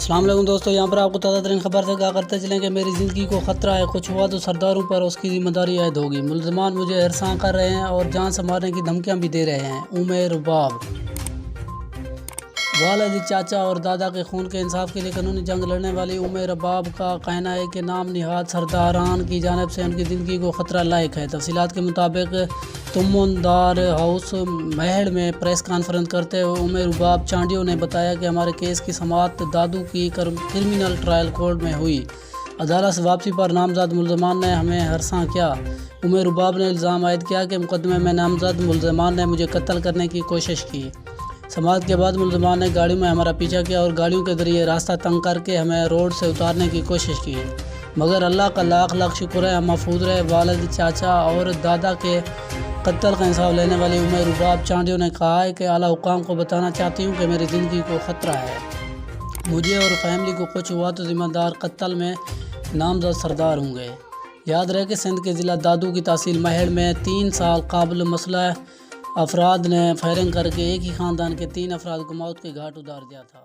السلام علیکم دوستو، یہاں پر آپ کو تازہ ترین خبر سے آگاہ کرتے چلیں کہ میری زندگی کو خطرہ ہے، کچھ ہوا تو سرداروں پر اس کی ذمہ داری عائد ہوگی۔ ملزمان مجھے ہراساں کر رہے ہیں اور جان سے مارنے کی دھمکیاں بھی دے رہے ہیں۔ عمر رباب والد، چاچا اور دادا کے خون کے انصاف کے لیے قانونی جنگ لڑنے والی عمر رباب کا کہنا ہے کہ نام نہاد سرداران کی جانب سے ان کی زندگی کو خطرہ لاحق ہے۔ تفصیلات کے مطابق تموندار ہاؤس مہڑ میں پریس کانفرنس کرتے ہوئے عمر رباب چانڈیو نے بتایا کہ ہمارے کیس کی سماعت دادو کی کرمنل ٹرائل کورٹ میں ہوئی۔ عدالت سے واپسی پر نامزد ملزمان نے ہمیں ہراساں کیا۔ عمر رباب نے الزام عائد کیا کہ مقدمے میں نامزد ملزمان نے مجھے قتل کرنے کی کوشش کی۔ سماعت کے بعد ملزمان نے گاڑیوں میں ہمارا پیچھا کیا اور گاڑیوں کے ذریعے راستہ تنگ کر کے ہمیں روڈ سے اتارنے کی کوشش کی، مگر اللہ کا لاکھ لاکھ شکر ہے ہم محفوظ رہے۔ والد، چاچا اور دادا کے قتل کا انصاف لینے والی عمر رباب چانڈیو نے کہا ہے کہ اعلیٰ حکام کو بتانا چاہتی ہوں کہ میری زندگی کو خطرہ ہے۔ مجھے اور فیملی کو کچھ ہوا تو ذمہ دار قتل میں نامزد سردار ہوں گے۔ یاد رہے کہ سندھ کے ضلع دادو کی تحصیل مہڑ میں 3 سال قبل مسلح افراد نے فائرنگ کر کے ایک ہی خاندان کے 3 افراد کو موت کے گھاٹ اتار دیا تھا۔